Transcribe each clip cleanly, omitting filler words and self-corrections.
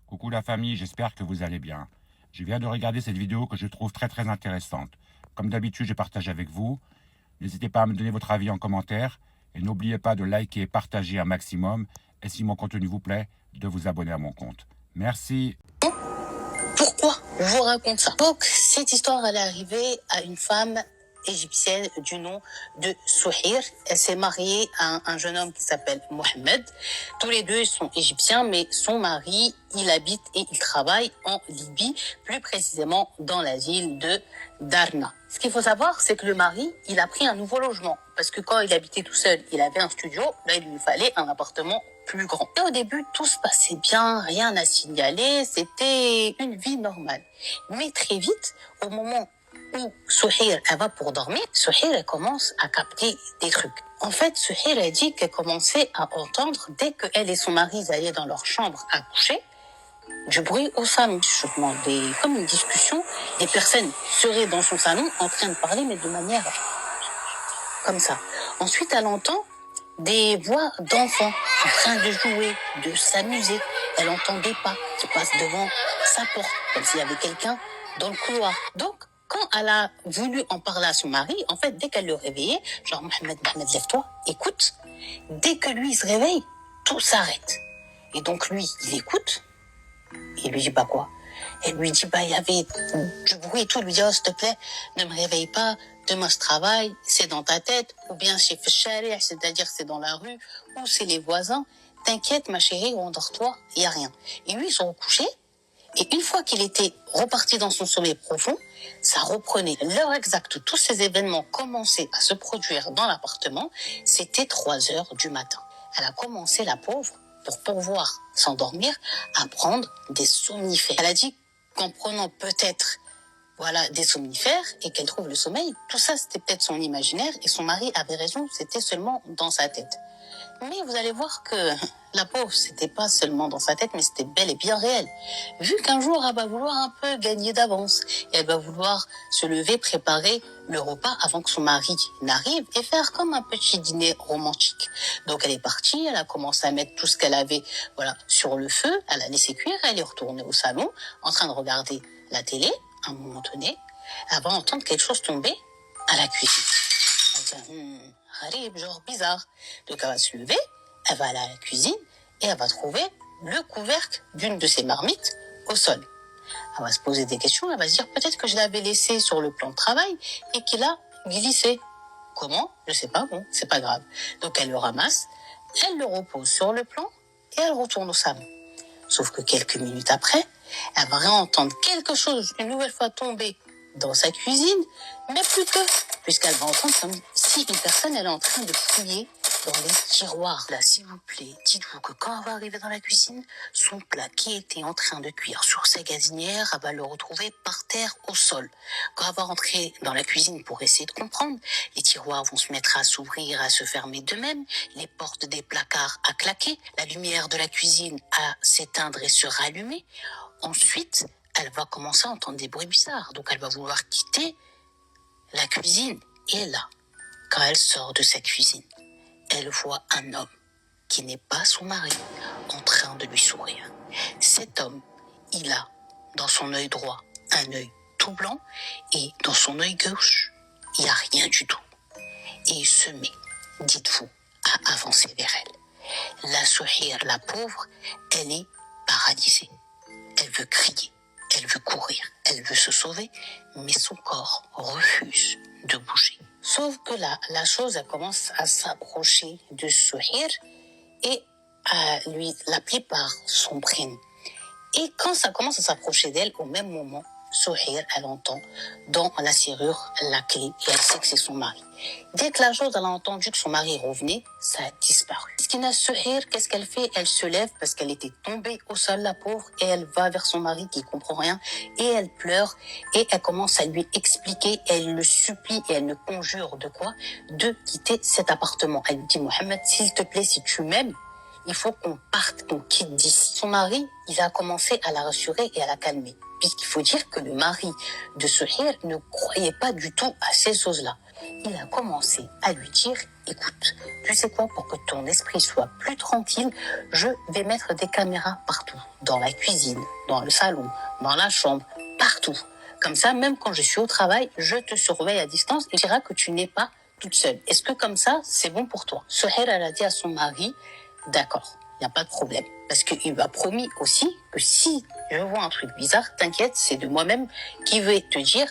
Coucou la famille, j'espère que vous allez bien. Je viens de regarder cette vidéo que je trouve très intéressante. Comme d'habitude, je partage avec vous. N'hésitez pas à me donner votre avis en commentaire. Et n'oubliez pas de liker et partager un maximum. Et si mon contenu vous plaît, de vous abonner à mon compte. Merci. Pourquoi je vous raconte ça? Donc, cette histoire, elle est arrivée à une femme égyptienne du nom de Souhir. Elle s'est mariée à un jeune homme qui s'appelle Mohamed. Tous les deux, ils sont égyptiens, mais son mari, il habite et il travaille en Libye, plus précisément dans la ville de Darna. Ce qu'il faut savoir, c'est que le mari, il a pris un nouveau logement. Parce que quand il habitait tout seul, il avait un studio. Là, il lui fallait un appartement plus grand. Et au début, tout se passait bien, rien à signaler, c'était une vie normale. Mais très vite, au moment où Souhir, elle va pour dormir, Souhir, elle commence à capter des trucs. En fait, Souhir a dit qu'elle commençait à entendre, dès qu'elle et son mari allaient dans leur chambre à coucher, du bruit au salon. Comme une discussion, des personnes seraient dans son salon en train de parler, mais de manière comme ça. Ensuite, elle entend des voix d'enfants en train de jouer, de s'amuser. Elle entend des pas qui passent devant sa porte, comme s'il y avait quelqu'un dans le couloir. Donc, quand elle a voulu en parler à son mari, en fait, dès qu'elle le réveillait, genre, Mohamed, lève-toi, écoute. Dès que lui, il se réveille, tout s'arrête. Et donc, lui, il écoute. Il lui dit pas quoi. Elle lui dit, il y avait du bruit et tout. Il lui dit, oh, s'il te plaît, ne me réveille pas. Demain, je travaille. C'est dans ta tête. Ou bien, chez Fechari, c'est-à-dire c'est dans la rue. Ou c'est les voisins. T'inquiète, ma chérie, endors-toi. Il n'y a rien. Et lui, ils sont recouchés. Et une fois qu'il était reparti dans son sommeil profond, ça reprenait l'heure exacte où tous ces événements commençaient à se produire dans l'appartement. C'était 3 heures du matin. Elle a commencé, la pauvre, pour pouvoir s'endormir, à prendre des somnifères. Elle a dit qu'en prenant peut-être des somnifères et qu'elle trouve le sommeil, tout ça c'était peut-être son imaginaire et son mari avait raison, c'était seulement dans sa tête. Mais vous allez voir que la pauvre, c'était pas seulement dans sa tête, mais c'était bel et bien réel. Vu qu'un jour, elle va vouloir un peu gagner d'avance. Et elle va vouloir se lever, préparer le repas avant que son mari n'arrive et faire comme un petit dîner romantique. Donc elle est partie, elle a commencé à mettre tout ce qu'elle avait sur le feu, elle a laissé cuire, elle est retournée au salon, en train de regarder la télé. À un moment donné, elle va entendre quelque chose tomber à la cuisine. Elle va dire, genre bizarre. Donc elle va se lever, elle va aller à la cuisine et elle va trouver le couvercle d'une de ses marmites au sol. Elle va se poser des questions, elle va se dire peut-être que je l'avais laissé sur le plan de travail et qu'il a glissé. Comment? Je sais pas, bon, c'est pas grave. Donc elle le ramasse, elle le repose sur le plan et elle retourne au salon. Sauf que quelques minutes après, elle va réentendre quelque chose une nouvelle fois tomber dans sa cuisine, mais plus que, puisqu'elle va entendre comme si une personne elle est en train de fouiller dans les tiroirs. Là, s'il vous plaît, dites-vous que quand elle va arriver dans la cuisine, son plat qui était en train de cuire sur sa gazinière, elle va le retrouver par terre au sol. Quand elle va rentrer dans la cuisine pour essayer de comprendre, les tiroirs vont se mettre à s'ouvrir, à se fermer d'eux-mêmes, les portes des placards à claquer, la lumière de la cuisine à s'éteindre et se rallumer. Ensuite, elle va commencer à entendre des bruits bizarres. Donc, elle va vouloir quitter la cuisine. Et là, quand elle sort de sa cuisine, elle voit un homme qui n'est pas son mari en train de lui sourire. Cet homme, il a dans son œil droit un œil tout blanc et dans son œil gauche, il n'y a rien du tout. Et il se met, dites-vous, à avancer vers elle. La Souhir, la pauvre, elle est paralysée. Elle veut crier, elle veut courir, elle veut se sauver, mais son corps refuse de bouger. Sauf que là, la chose elle commence à s'approcher de Souhir et à lui l'appeler par son prénom. Et quand ça commence à s'approcher d'elle, au même moment, Souhir, elle entend dans la serrure la clé et elle sait que c'est son mari. Dès que la chose, elle a entendu que son mari revenait, ça a disparu. Skina Souhir, qu'est-ce qu'elle fait? Elle se lève parce qu'elle était tombée au sol, la pauvre, et elle va vers son mari qui comprend rien, et elle pleure, et elle commence à lui expliquer, elle le supplie, et elle le conjure de quoi? De quitter cet appartement. Elle lui dit, Mohamed, s'il te plaît, si tu m'aimes, il faut qu'on parte, qu'on quitte d'ici. Son mari, il a commencé à la rassurer et à la calmer. Puisqu'il faut dire que le mari de Souhir ne croyait pas du tout à ces choses-là. il a commencé à lui dire, écoute, tu sais quoi, pour que ton esprit soit plus tranquille, je vais mettre des caméras partout, dans la cuisine, dans le salon, dans la chambre, partout. Comme ça, même quand je suis au travail, je te surveille à distance et tu diras que tu n'es pas toute seule. Est-ce que comme ça, c'est bon pour toi? Souhair, elle a dit à son mari, d'accord, il n'y a pas de problème. Parce qu'il lui a promis aussi que si je vois un truc bizarre, t'inquiète, c'est de moi-même qui vais te dire,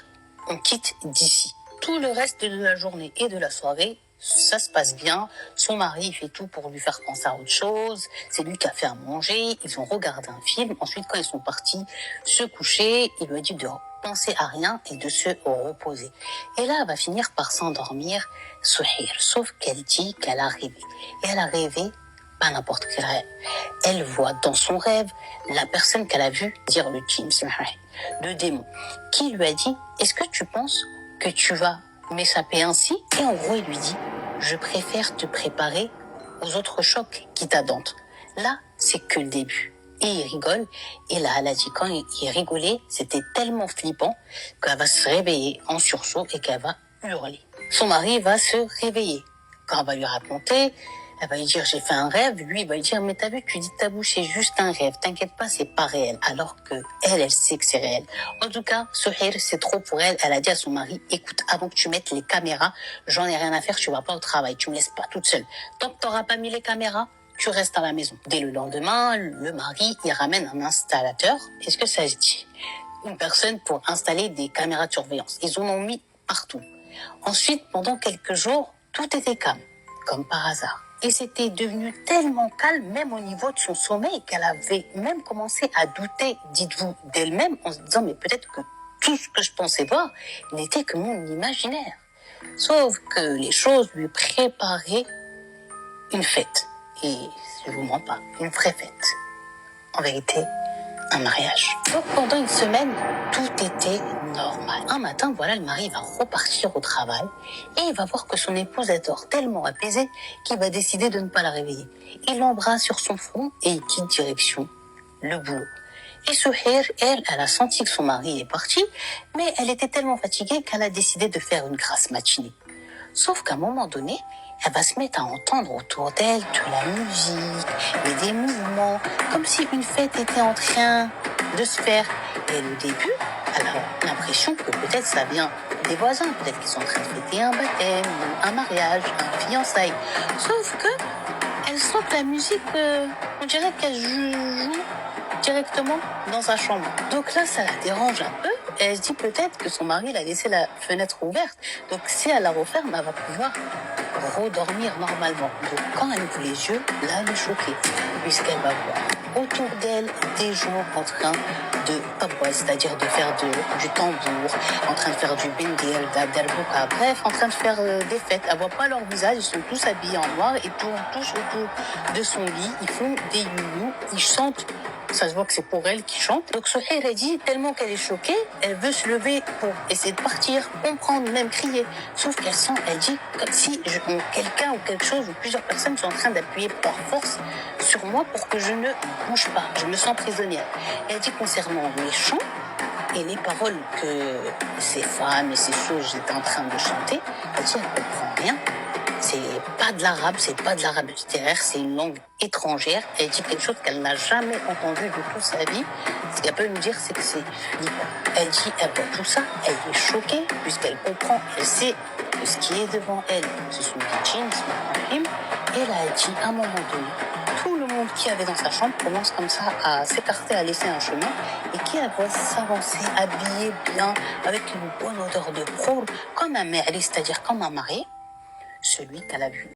on quitte d'ici. Tout le reste de la journée et de la soirée, ça se passe bien. Son mari fait tout pour lui faire penser à autre chose. C'est lui qui a fait à manger. Ils ont regardé un film. Ensuite, quand ils sont partis se coucher, il lui a dit de penser à rien et de se reposer. Et là, elle va finir par s'endormir, Souhair. Sauf qu'elle dit qu'elle a rêvé. Et elle a rêvé pas n'importe quel rêve. Elle voit dans son rêve la personne qu'elle a vue dire le djinn, le démon, qui lui a dit, est-ce que tu penses que tu vas m'échapper ainsi? Et en gros, il lui dit, je préfère te préparer aux autres chocs qui t'attendent. Là, c'est que le début. Et il rigole. Et là, elle a dit, quand il rigolait, c'était tellement flippant qu'elle va se réveiller en sursaut et qu'elle va hurler. Son mari va se réveiller. Quand elle va lui raconter, elle va lui dire, j'ai fait un rêve. Lui, il va lui dire, mais t'as vu, tu dis de ta bouche, c'est juste un rêve. T'inquiète pas, c'est pas réel. Alors que elle sait que c'est réel. En tout cas, Souhair, c'est trop pour elle. Elle a dit à son mari, écoute, avant que tu mettes les caméras, j'en ai rien à faire, tu vas pas au travail. Tu me laisses pas toute seule. Tant que t'auras pas mis les caméras, tu restes à la maison. Dès le lendemain, le mari, il ramène un installateur. Est-ce que ça se dit? Une personne pour installer des caméras de surveillance. Ils en ont mis partout. Ensuite, pendant quelques jours, tout était calme, comme par hasard. Et c'était devenu tellement calme, même au niveau de son sommeil, qu'elle avait même commencé à douter, dites-vous, d'elle-même, en se disant, mais peut-être que tout ce que je pensais voir n'était que mon imaginaire. Sauf que les choses lui préparaient une fête. Et je vous mens pas, une vraie fête. En vérité, un mariage. Donc pendant une semaine, tout était normal. Un matin, voilà, le mari va repartir au travail et il va voir que son épouse est dort tellement apaisée qu'il va décider de ne pas la réveiller. Il l'embrasse sur son front et il quitte direction le boulot. Et Souhair, elle a senti que son mari est parti, mais elle était tellement fatiguée qu'elle a décidé de faire une grasse matinée. Sauf qu'à un moment donné, elle va se mettre à entendre autour d'elle de la musique et des mouvements, comme si une fête était en train de se faire. Et au début, elle a l'impression que peut-être ça vient des voisins, peut-être qu'ils sont en train de fêter un baptême, un mariage, un fiançailles. Sauf que elle sent que la musique, on dirait qu'elle joue directement dans sa chambre. Donc là, ça la dérange un peu. Elle se dit peut-être que son mari a laissé la fenêtre ouverte. Donc si elle la referme, elle va pouvoir redormir normalement. Donc quand elle ouvre les yeux, là, elle est choquée, puisqu'elle va voir autour d'elle des gens en train de tabouer, c'est-à-dire de faire du tambour, en train de faire du bindel, d'arbouka, bref, en train de faire des fêtes. Elle voit pas leur visage, ils sont tous habillés en noir et tournent tous autour de son lit. Ils font des youyou, ils chantent. Ça se voit que c'est pour elle qui chante. Donc Souhair a dit, tellement qu'elle est choquée, elle veut se lever pour essayer de partir, comprendre, même crier. Sauf qu'elle sent, elle dit, comme si quelqu'un ou quelque chose ou plusieurs personnes sont en train d'appuyer par force sur moi pour que je ne bouge pas. Je me sens prisonnière. Elle dit concernant les chants et les paroles que ces femmes et ces choses étaient en train de chanter, elle dit, elle comprend rien. C'est pas de l'arabe, c'est pas de l'arabe littéraire, c'est une langue étrangère. Elle dit quelque chose qu'elle n'a jamais entendu de toute sa vie. Ce qu'elle peut nous dire, c'est que c'est flippant. Elle dit, elle voit tout ça, elle est choquée, puisqu'elle comprend, elle sait que ce qui est devant elle, ce sont des djinns, c'est un film. Et là, elle dit, à un moment donné, tout le monde qui avait dans sa chambre commence comme ça à s'écarter, à laisser un chemin, et qui va s'avancer, habillé bien, avec une bonne odeur de prour, comme un mari, c'est-à-dire comme un marié, celui qu'elle a vu